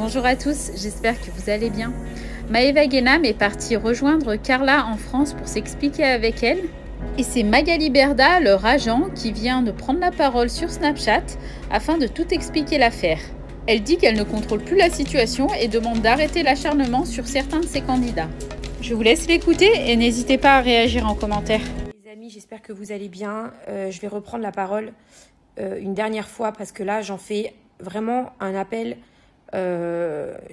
Bonjour à tous, j'espère que vous allez bien. Maëva Guénam est partie rejoindre Carla en France pour s'expliquer avec elle. Et c'est Magali Berda, leur agent, qui vient de prendre la parole sur Snapchat afin de tout expliquer l'affaire. Elle dit qu'elle ne contrôle plus la situation et demande d'arrêter l'acharnement sur certains de ses candidats. Je vous laisse l'écouter et n'hésitez pas à réagir en commentaire. Les amis, j'espère que vous allez bien. Je vais reprendre la parole une dernière fois parce que là, j'en fais vraiment un appel,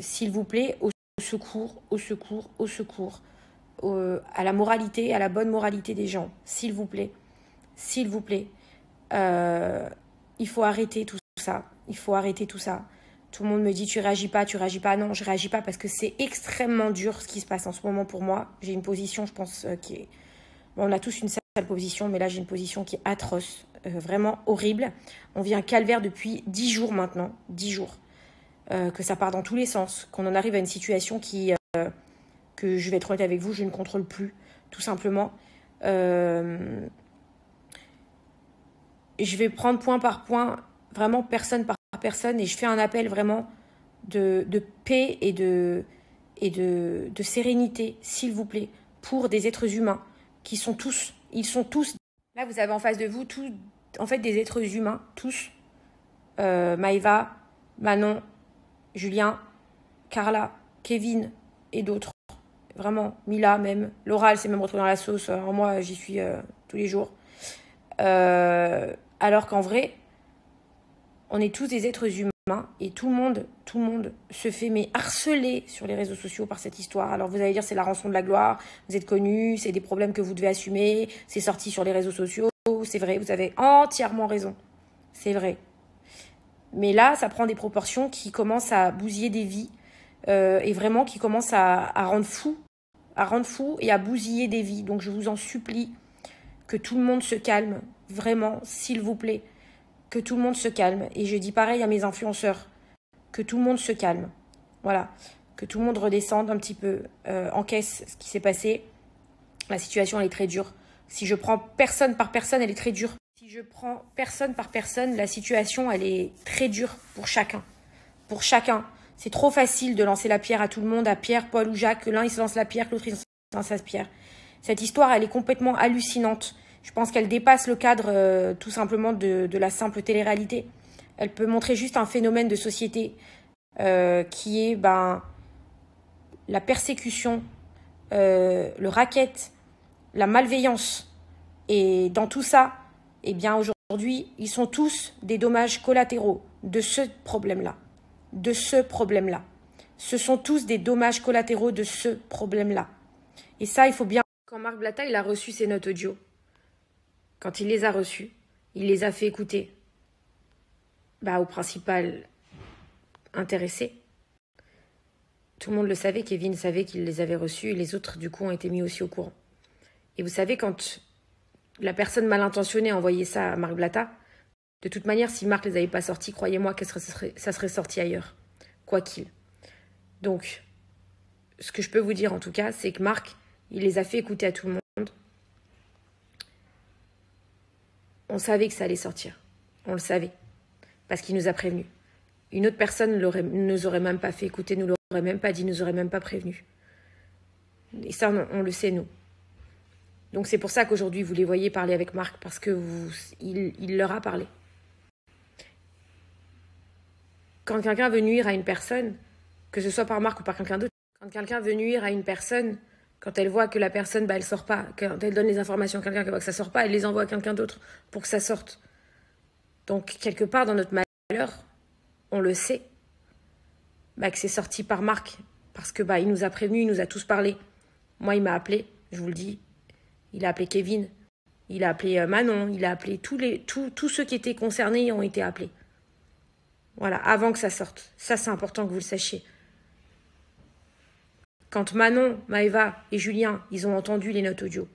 s'il vous plaît, au secours, à la moralité, à la bonne moralité des gens. S'il vous plaît, s'il vous plaît. Il faut arrêter tout ça. Il faut arrêter tout ça. Tout le monde me dit tu réagis pas. Non, je réagis pas parce que c'est extrêmement dur ce qui se passe en ce moment pour moi. J'ai une position, je pense, qui est... Bon, on a tous une sale position, mais là j'ai une position qui est atroce, vraiment horrible. On vit un calvaire depuis 10 jours maintenant, 10 jours. Que ça part dans tous les sens, qu'on en arrive à une situation qui, que je vais être honnête avec vous, je ne contrôle plus, tout simplement. Je vais prendre point par point, vraiment personne par personne, et je fais un appel vraiment de paix et de sérénité, s'il vous plaît, pour des êtres humains qui sont tous, ils sont tous, là vous avez en face de vous, tous, en fait des êtres humains, tous, Maëva, Manon, Julien, Carla, Kevin et d'autres. Vraiment, Mila même. Laura, elle s'est même retrouvée dans la sauce. Alors moi, j'y suis tous les jours. Alors qu'en vrai, on est tous des êtres humains et tout le monde se fait mais harceler sur les réseaux sociaux par cette histoire. Alors vous allez dire c'est la rançon de la gloire, vous êtes connus, c'est des problèmes que vous devez assumer, c'est sorti sur les réseaux sociaux. C'est vrai, vous avez entièrement raison. C'est vrai. Mais là, ça prend des proportions qui commencent à bousiller des vies et vraiment qui commencent à rendre fou et à bousiller des vies. Donc je vous en supplie que tout le monde se calme, vraiment, s'il vous plaît, que tout le monde se calme. Et je dis pareil à mes influenceurs, que tout le monde se calme. Voilà, que tout le monde redescende un petit peu, encaisse ce qui s'est passé. La situation, elle est très dure. Si je prends personne par personne, elle est très dure. Si je prends personne par personne, la situation, elle est très dure pour chacun. Pour chacun. C'est trop facile de lancer la pierre à tout le monde, à Pierre, Paul ou Jacques, que l'un il se lance la pierre, que l'autre il se lance la pierre. Cette histoire, elle est complètement hallucinante. Je pense qu'elle dépasse le cadre tout simplement de la simple télé-réalité. Elle peut montrer juste un phénomène de société qui est la persécution, le racket, la malveillance. Et dans tout ça, eh bien aujourd'hui, ils sont tous des dommages collatéraux de ce problème-là. De ce problème-là. Ce sont tous des dommages collatéraux de ce problème-là. Et ça, il faut bien... Quand Marc Blatta, il a reçu ses notes audio, quand il les a reçues, il les a fait écouter au principal intéressé. Tout le monde le savait, Kevin savait qu'il les avait reçus et les autres, du coup, ont été mis aussi au courant. Et vous savez, quand la personne mal intentionnée a envoyé ça à Marc Blatta, de toute manière, si Marc les avait pas sortis, croyez-moi que ça serait sorti ailleurs, quoi qu'il. Donc, ce que je peux vous dire en tout cas, c'est que Marc, il les a fait écouter à tout le monde. On savait que ça allait sortir. On le savait. Parce qu'il nous a prévenus. Une autre personne ne nous aurait même pas fait écouter, nous l'aurait même pas dit, nous aurait même pas prévenus. Et ça, on le sait, nous. Donc c'est pour ça qu'aujourd'hui, vous les voyez parler avec Marc, parce que il leur a parlé. Quand quelqu'un veut nuire à une personne, que ce soit par Marc ou par quelqu'un d'autre, quand quelqu'un veut nuire à une personne, quand elle voit que la personne, elle sort pas, quand elle donne les informations à quelqu'un qui voit que ça sort pas, elle les envoie à quelqu'un d'autre pour que ça sorte. Donc, quelque part, dans notre malheur, on le sait, que c'est sorti par Marc, parce que il nous a prévenus, il nous a tous parlé. Moi, il m'a appelé, je vous le dis, il a appelé Kevin, il a appelé Manon, il a appelé tous ceux qui étaient concernés ont été appelés. Voilà, avant que ça sorte. Ça, c'est important que vous le sachiez. Quand Manon, Maëva et Julien, ils ont entendu les notes audio,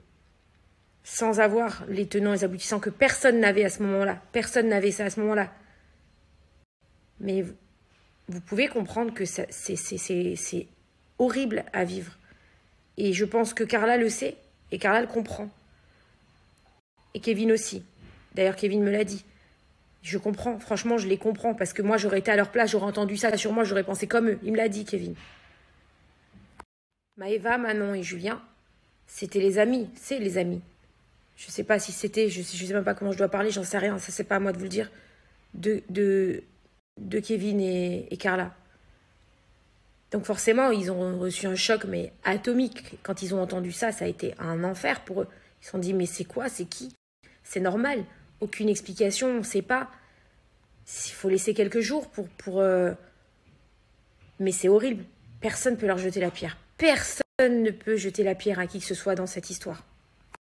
sans avoir les tenants et les aboutissants que personne n'avait à ce moment-là. Personne n'avait ça à ce moment-là. Mais vous pouvez comprendre que c'est horrible à vivre. Et je pense que Carla le sait et Carla le comprend. Et Kevin aussi. D'ailleurs, Kevin me l'a dit. Je comprends, franchement, je les comprends. Parce que moi, j'aurais été à leur place, j'aurais entendu ça. Sur moi, j'aurais pensé comme eux. Il me l'a dit, Kevin. Maëva, Manon et Julien, c'était les amis. C'est les amis. Je sais pas si c'était... Je sais même pas comment je dois parler, j'en sais rien. Ça, c'est pas à moi de vous le dire. De Kevin et Carla. Donc forcément, ils ont reçu un choc, mais atomique. Quand ils ont entendu ça, ça a été un enfer pour eux. Ils se sont dit, mais c'est quoi? C'est qui? C'est normal. Aucune explication, on ne sait pas. Il faut laisser quelques jours pour Mais c'est horrible. Personne ne peut leur jeter la pierre. Personne ne peut jeter la pierre à qui que ce soit dans cette histoire.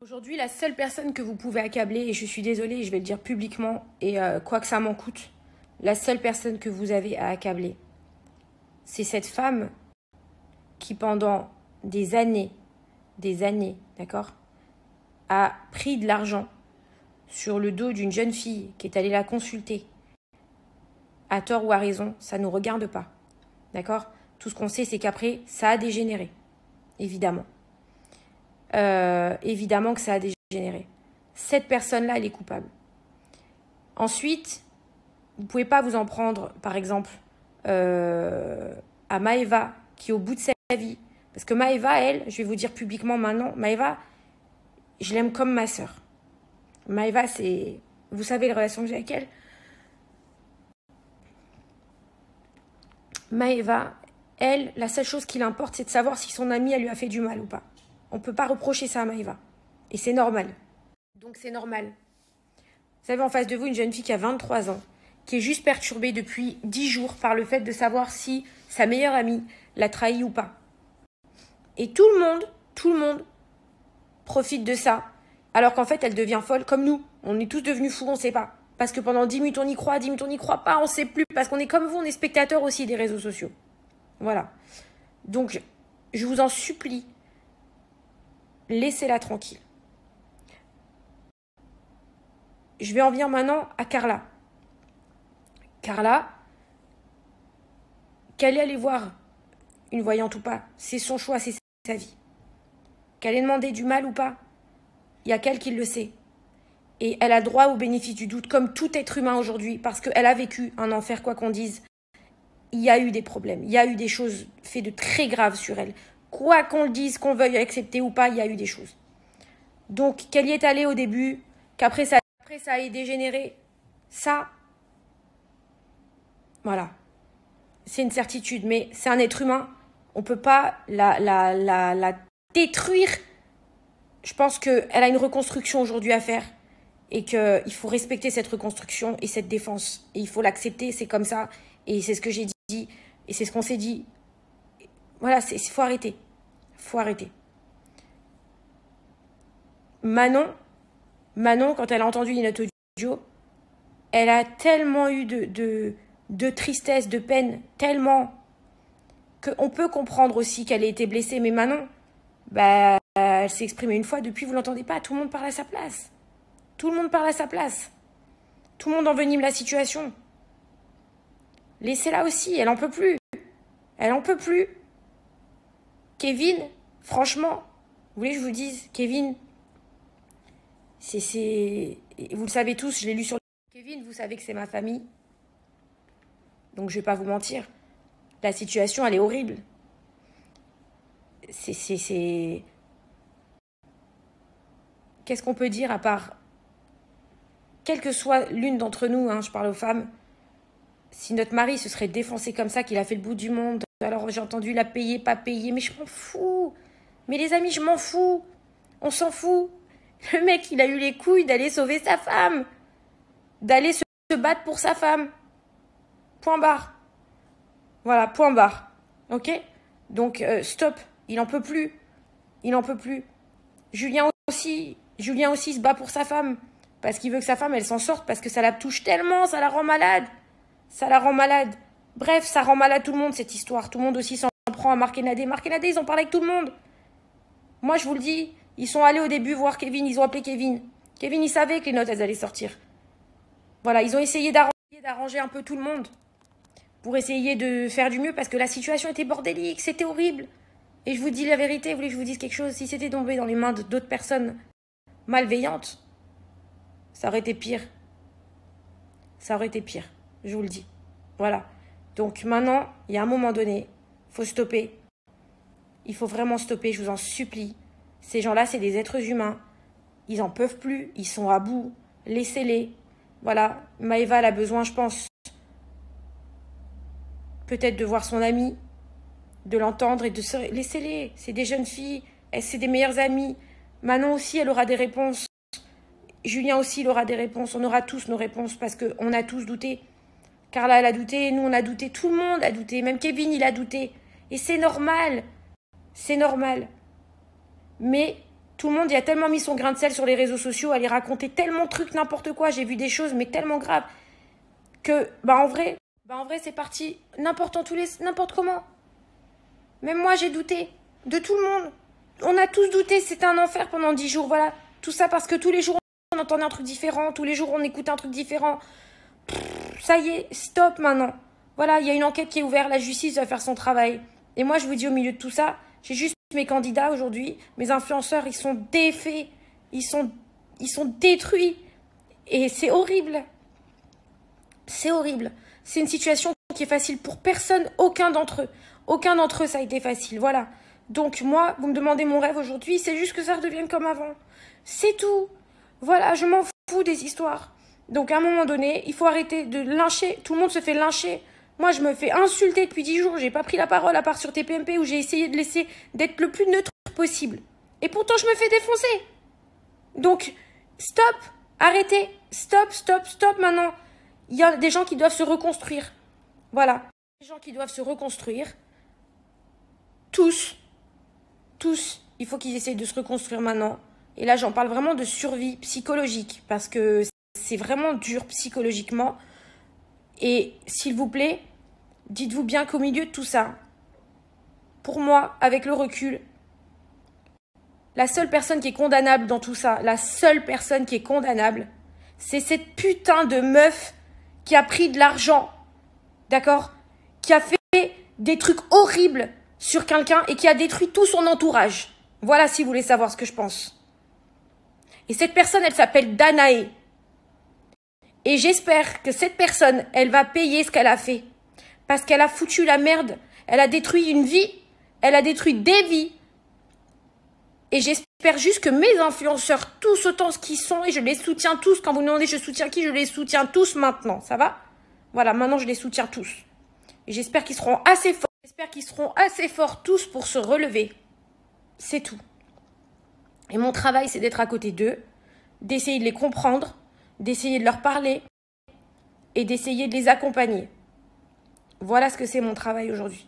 Aujourd'hui, la seule personne que vous pouvez accabler, et je suis désolée, je vais le dire publiquement, et quoi que ça m'en coûte, la seule personne que vous avez à accabler, c'est cette femme qui, pendant des années, d'accord, a pris de l'argent sur le dos d'une jeune fille qui est allée la consulter. À tort ou à raison, ça ne nous regarde pas. D'accord? Tout ce qu'on sait, c'est qu'après, ça a dégénéré. Évidemment. Évidemment que ça a dégénéré. Cette personne-là, elle est coupable. Ensuite, vous ne pouvez pas vous en prendre, par exemple, à Maëva, qui est au bout de sa vie. Parce que Maëva, elle, je vais vous dire publiquement maintenant, Maëva, je l'aime comme ma sœur. Maëva, c'est... Vous savez les relations que j'ai avec elle? Maëva, elle, la seule chose qui l'importe, c'est de savoir si son amie, elle lui a fait du mal ou pas. On ne peut pas reprocher ça à Maëva. Et c'est normal. Donc c'est normal. Vous avez en face de vous une jeune fille qui a 23 ans, qui est juste perturbée depuis 10 jours par le fait de savoir si sa meilleure amie l'a trahi ou pas. Et tout le monde profite de ça. Alors qu'en fait, elle devient folle comme nous. On est tous devenus fous, on ne sait pas. Parce que pendant 10 minutes, on y croit, 10 minutes, on n'y croit pas, on ne sait plus. Parce qu'on est comme vous, on est spectateurs aussi des réseaux sociaux. Voilà. Donc, je vous en supplie, laissez-la tranquille. Je vais en venir maintenant à Carla. Carla, qu'elle est allée voir une voyante ou pas, c'est son choix, c'est sa vie. Qu'elle ait demandé du mal ou pas, il y a qu'elle qui le sait. Et elle a droit au bénéfice du doute, comme tout être humain aujourd'hui, parce qu'elle a vécu un enfer, quoi qu'on dise. Il y a eu des problèmes, il y a eu des choses faites de très graves sur elle. Quoi qu'on le dise, qu'on veuille accepter ou pas, il y a eu des choses. Donc, qu'elle y est allée au début, qu'après ça ait dégénéré, ça, voilà. C'est une certitude, mais c'est un être humain. On ne peut pas la détruire. Je pense qu'elle a une reconstruction aujourd'hui à faire et qu'il faut respecter cette reconstruction et cette défense. Et il faut l'accepter, c'est comme ça. Et c'est ce que j'ai dit et c'est ce qu'on s'est dit. Voilà, il faut arrêter. Il faut arrêter. Manon, quand elle a entendu les notes audio, elle a tellement eu de tristesse, de peine, tellement qu'on peut comprendre aussi qu'elle ait été blessée. Mais Manon, bah, elle s'est exprimée une fois, depuis vous l'entendez pas, tout le monde parle à sa place. Tout le monde parle à sa place. Tout le monde envenime la situation. Laissez-la aussi, elle en peut plus. Elle en peut plus. Kevin, franchement, vous voulez que je vous dise, Kevin, vous le savez tous, je l'ai lu sur Kevin, vous savez que c'est ma famille. Donc je vais pas vous mentir. La situation, elle est horrible. Qu'est-ce qu'on peut dire à part... Quelle que soit l'une d'entre nous, hein, je parle aux femmes, si notre mari se serait défoncé comme ça, qu'il a fait le bout du monde, alors j'ai entendu la payer, pas payer, mais je m'en fous. Mais les amis, je m'en fous. On s'en fout. Le mec, il a eu les couilles d'aller sauver sa femme. D'aller se battre pour sa femme. Point barre. Voilà, point barre. Ok? Donc, stop. Il en peut plus. Il en peut plus. Julien aussi se bat pour sa femme. Parce qu'il veut que sa femme, elle s'en sorte. Parce que ça la touche tellement, ça la rend malade. Ça la rend malade. Bref, ça rend malade tout le monde, cette histoire. Tout le monde aussi s'en prend à Marc et Nadé. Marc et Nadé, ils ont parlé avec tout le monde. Moi, je vous le dis, ils sont allés au début voir Kevin. Ils ont appelé Kevin. Kevin, il savait que les notes, elles allaient sortir. Voilà, ils ont essayé d'arranger un peu tout le monde. Pour essayer de faire du mieux. Parce que la situation était bordélique. C'était horrible. Et je vous dis la vérité. Vous voulez que je vous dise quelque chose? Si c'était tombé dans les mains d'autres personnes malveillantes, ça aurait été pire. ça aurait été pire. Je vous le dis. Voilà. Donc maintenant, il y a un moment donné, il faut stopper. Il faut vraiment stopper, je vous en supplie. Ces gens-là, c'est des êtres humains. Ils n'en peuvent plus, ils sont à bout. Laissez-les. Voilà, Maëva, elle a besoin, je pense, peut-être de voir son amie, de l'entendre et de se... Laissez-les, c'est des jeunes filles, c'est des meilleures amies. Manon aussi, elle aura des réponses. Julien aussi, il aura des réponses. On aura tous nos réponses parce qu'on a tous douté. Carla, elle a douté, nous, on a douté. Tout le monde a douté. Même Kevin, il a douté. Et c'est normal. C'est normal. Mais tout le monde y a tellement mis son grain de sel sur les réseaux sociaux, à les raconter tellement de trucs, n'importe quoi. J'ai vu des choses, mais tellement graves, que, en vrai, c'est parti n'importe comment. Même moi, j'ai douté. De tout le monde. On a tous douté. C'était un enfer pendant 10 jours. Voilà. Tout ça parce que tous les jours, on entendait un truc différent. Tous les jours, on écoutait un truc différent. Ça y est, stop maintenant. Voilà, il y a une enquête qui est ouverte. La justice va faire son travail. Et moi, je vous dis, au milieu de tout ça, j'ai juste mes candidats aujourd'hui. Mes influenceurs, ils sont défaits. Ils sont détruits. Et c'est horrible. C'est horrible. C'est une situation qui est facile pour personne. Aucun d'entre eux. Aucun d'entre eux, ça a été facile. Voilà. Donc moi, vous me demandez mon rêve aujourd'hui, c'est juste que ça redevienne comme avant. C'est tout. Voilà, je m'en fous des histoires. Donc à un moment donné, il faut arrêter de lyncher. Tout le monde se fait lyncher. Moi, je me fais insulter depuis 10 jours. J'ai pas pris la parole à part sur TPMP où j'ai essayé de laisser d'être le plus neutre possible. Et pourtant, je me fais défoncer. Donc, stop. Arrêtez. Stop, stop, stop maintenant. Il y a des gens qui doivent se reconstruire. Voilà. Des gens qui doivent se reconstruire. Tous, il faut qu'ils essayent de se reconstruire maintenant. Et là, j'en parle vraiment de survie psychologique, parce que c'est vraiment dur psychologiquement. Et s'il vous plaît, dites-vous bien qu'au milieu de tout ça, pour moi, avec le recul, la seule personne qui est condamnable dans tout ça, la seule personne qui est condamnable, c'est cette putain de meuf qui a pris de l'argent, d'accord, qui a fait des trucs horribles sur quelqu'un et qui a détruit tout son entourage. Voilà si vous voulez savoir ce que je pense. Et cette personne, elle s'appelle Danae. Et j'espère que cette personne, elle va payer ce qu'elle a fait. Parce qu'elle a foutu la merde. Elle a détruit une vie. Elle a détruit des vies. Et j'espère juste que mes influenceurs, tous autant ce qu'ils sont, et je les soutiens tous. Quand vous me demandez je soutiens qui, je les soutiens tous maintenant. Ça va? Voilà, maintenant je les soutiens tous. Et j'espère qu'ils seront assez forts. J'espère qu'ils seront assez forts tous pour se relever. C'est tout. Et mon travail, c'est d'être à côté d'eux, d'essayer de les comprendre, d'essayer de leur parler et d'essayer de les accompagner. Voilà ce que c'est mon travail aujourd'hui.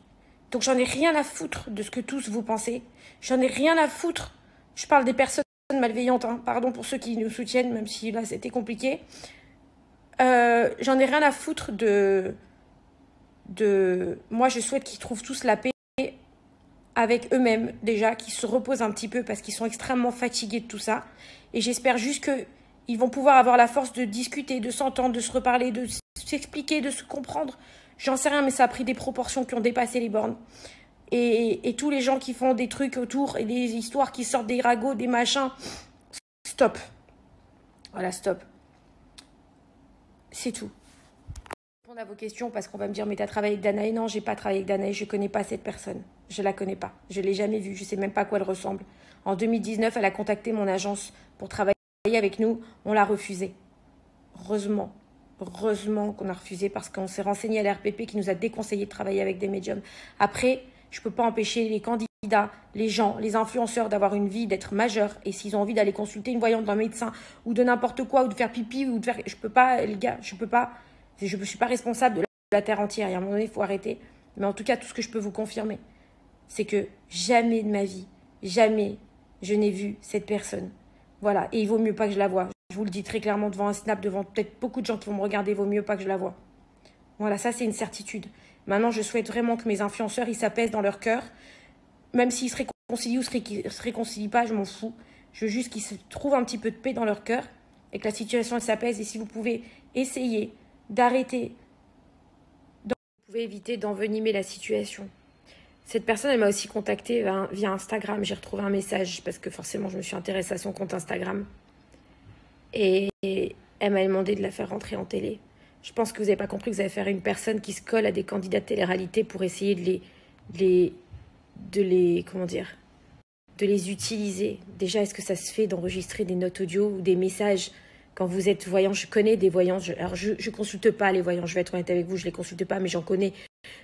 Donc j'en ai rien à foutre de ce que tous vous pensez. J'en ai rien à foutre. Je parle des personnes malveillantes, hein. Pardon pour ceux qui nous soutiennent, même si là c'était compliqué. J'en ai rien à foutre de... Moi, je souhaite qu'ils trouvent tous la paix avec eux-mêmes, déjà, qu'ils se reposent un petit peu parce qu'ils sont extrêmement fatigués de tout ça. Et j'espère juste qu'ils vont pouvoir avoir la force de discuter, de s'entendre, de se reparler, de s'expliquer, de se comprendre. J'en sais rien, mais ça a pris des proportions qui ont dépassé les bornes. Et tous les gens qui font des trucs autour et des histoires qui sortent des ragots, des machins, stop. Voilà, stop. C'est tout. À vos questions parce qu'on va me dire mais t'as travaillé avec Danae? Non, j'ai pas travaillé avec Danae, je connais pas cette personne, je la connais pas, je l'ai jamais vue, je sais même pas à quoi elle ressemble. En 2019, elle a contacté mon agence pour travailler avec nous, on l'a refusé. Heureusement qu'on a refusé parce qu'on s'est renseigné à l'RPP qui nous a déconseillé de travailler avec des médiums. Après, je peux pas empêcher les candidats, les gens, les influenceurs d'avoir une vie, d'être majeurs, et s'ils ont envie d'aller consulter une voyante d'un médecin ou de n'importe quoi ou de faire pipi ou de faire, je peux pas, les gars, je peux pas. Je ne suis pas responsable de la terre entière. Et à un moment donné, il faut arrêter. Mais en tout cas, tout ce que je peux vous confirmer, c'est que jamais de ma vie, jamais, je n'ai vu cette personne. Voilà. Et il vaut mieux pas que je la voie. Je vous le dis très clairement devant un snap, devant peut-être beaucoup de gens qui vont me regarder, il vaut mieux pas que je la voie. Voilà, ça, c'est une certitude. Maintenant, je souhaite vraiment que mes influenceurs, ils s'apaisent dans leur cœur. Même s'ils se réconcilient ou se réconcilient pas, je m'en fous. Je veux juste qu'ils se trouvent un petit peu de paix dans leur cœur et que la situation s'apaise. Et si vous pouvez essayer d'arrêter, vous pouvez éviter d'envenimer la situation. Cette personne, elle m'a aussi contactée via Instagram. J'ai retrouvé un message parce que forcément, je me suis intéressée à son compte Instagram. Et elle m'a demandé de la faire rentrer en télé. Je pense que vous n'avez pas compris que vous allez faire une personne qui se colle à des candidats de télé-réalité pour essayer de les utiliser. Déjà, est-ce que ça se fait d'enregistrer des notes audio ou des messages quand vous êtes voyant? Je connais des voyants. Alors, je consulte pas les voyants. Je vais être honnête avec vous, je les consulte pas, mais j'en connais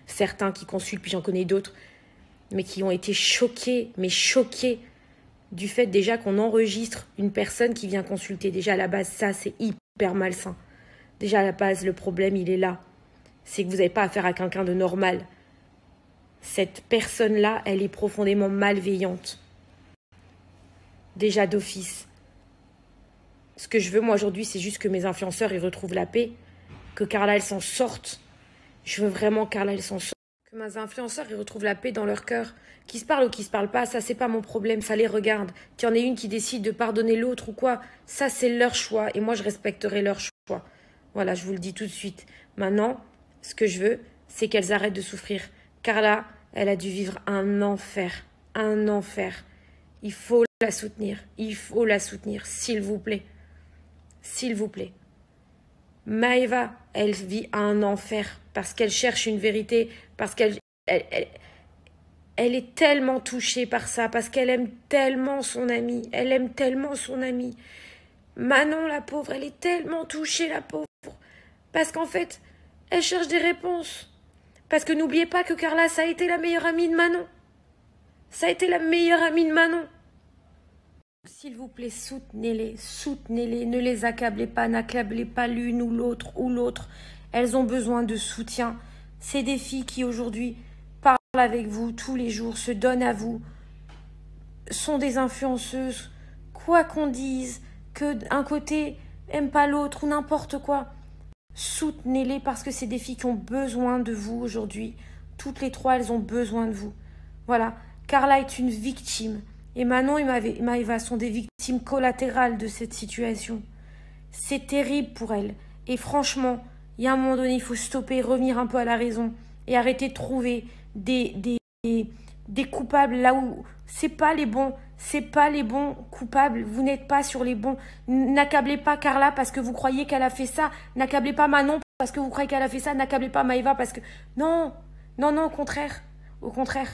certains qui consultent, puis j'en connais d'autres, mais qui ont été choqués, mais choqués du fait déjà qu'on enregistre une personne qui vient consulter. Déjà, à la base, ça, c'est hyper malsain. Déjà, à la base, le problème, il est là. C'est que vous n'avez pas affaire à quelqu'un de normal. Cette personne-là, elle est profondément malveillante. Déjà d'office. Ce que je veux, moi, aujourd'hui, c'est juste que mes influenceurs, ils retrouvent la paix. Que Carla, elle s'en sorte. Je veux vraiment que Carla, elle s'en sorte. Que mes influenceurs, ils retrouvent la paix dans leur cœur. Qu'ils se parlent ou qu'ils se parlent pas, ça, c'est pas mon problème. Ça les regarde. Qu'il y en ait une qui décide de pardonner l'autre ou quoi, ça, c'est leur choix. Et moi, je respecterai leur choix. Voilà, je vous le dis tout de suite. Maintenant, ce que je veux, c'est qu'elles arrêtent de souffrir. Carla, elle a dû vivre un enfer. Un enfer. Il faut la soutenir. Il faut la soutenir, s'il vous plaît. S'il vous plaît. Maëva, elle vit un enfer parce qu'elle cherche une vérité, parce qu'elle est tellement touchée par ça, parce qu'elle aime tellement son amie. Elle aime tellement son amie. Manon, la pauvre, elle est tellement touchée, la pauvre. Parce qu'en fait, elle cherche des réponses. Parce que n'oubliez pas que Carla, ça a été la meilleure amie de Manon. Ça a été la meilleure amie de Manon. S'il vous plaît, soutenez-les, soutenez-les. Ne les accablez pas, n'accablez pas l'une ou l'autre. Elles ont besoin de soutien. C'est des filles qui aujourd'hui parlent avec vous tous les jours, se donnent à vous, sont des influenceuses. Quoi qu'on dise, qu'un côté aime pas l'autre ou n'importe quoi, soutenez-les parce que c'est des filles qui ont besoin de vous aujourd'hui. Toutes les trois, elles ont besoin de vous. Voilà. Carla est une victime. Et Manon et Maëva sont des victimes collatérales de cette situation. C'est terrible pour elles. Et franchement, il y a un moment donné, il faut stopper, revenir un peu à la raison et arrêter de trouver des coupables là où c'est pas les bons coupables. Vous n'êtes pas sur les bons. N'accablez pas Carla parce que vous croyez qu'elle a fait ça. N'accablez pas Manon parce que vous croyez qu'elle a fait ça. N'accablez pas Maëva parce que... Non, au contraire. Au contraire.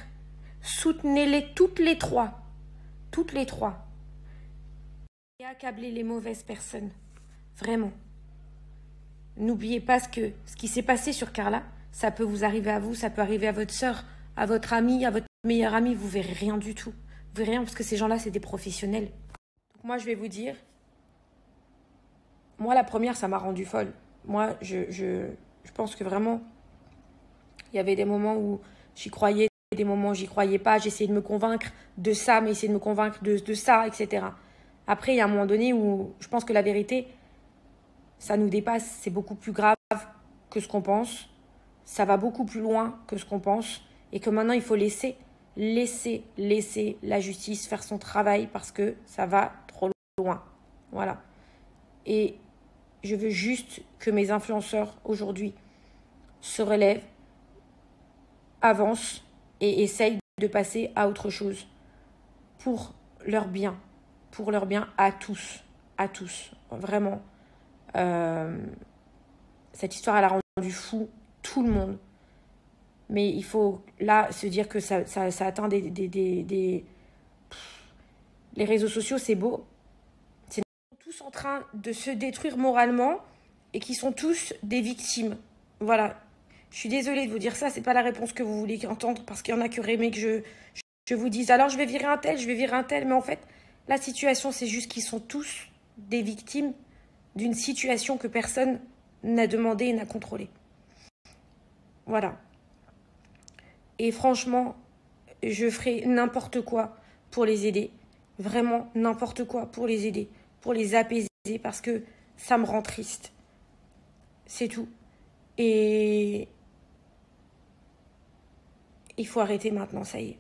Soutenez-les toutes les trois. Toutes les trois. Et accablez les mauvaises personnes. Vraiment. N'oubliez pas ce qui s'est passé sur Carla. Ça peut vous arriver à vous, ça peut arriver à votre sœur, à votre amie, à votre meilleure amie. Vous verrez rien du tout. Vous verrez rien parce que ces gens-là, c'est des professionnels. Donc moi, je vais vous dire, moi, la première, ça m'a rendue folle. Moi, je pense que vraiment, il y avait des moments où j'y croyais, des moments où j'y croyais pas. J'essayais de me convaincre de ça, mais essayer de me convaincre de ça, etc. Après, il y a un moment donné où je pense que la vérité, ça nous dépasse. C'est beaucoup plus grave que ce qu'on pense. Ça va beaucoup plus loin que ce qu'on pense. Et que maintenant, il faut laisser la justice faire son travail parce que ça va trop loin. Voilà. Et je veux juste que mes influenceurs aujourd'hui se relèvent, avancent et essayent de passer à autre chose pour leur bien à tous, vraiment. Cette histoire, elle a rendu fou tout le monde. Mais il faut là se dire que ça atteint les réseaux sociaux, c'est beau. Ils sont tous en train de se détruire moralement et qui sont tous des victimes. Voilà. Je suis désolée de vous dire ça, c'est pas la réponse que vous voulez entendre parce qu'il y en a qui auraient aimé que je vous dise alors je vais virer un tel, mais en fait, la situation, c'est juste qu'ils sont tous des victimes d'une situation que personne n'a demandé et n'a contrôlée. Voilà. Et franchement, je ferai n'importe quoi pour les aider. Vraiment n'importe quoi pour les aider, pour les apaiser, parce que ça me rend triste. C'est tout. Et il faut arrêter maintenant, ça y est.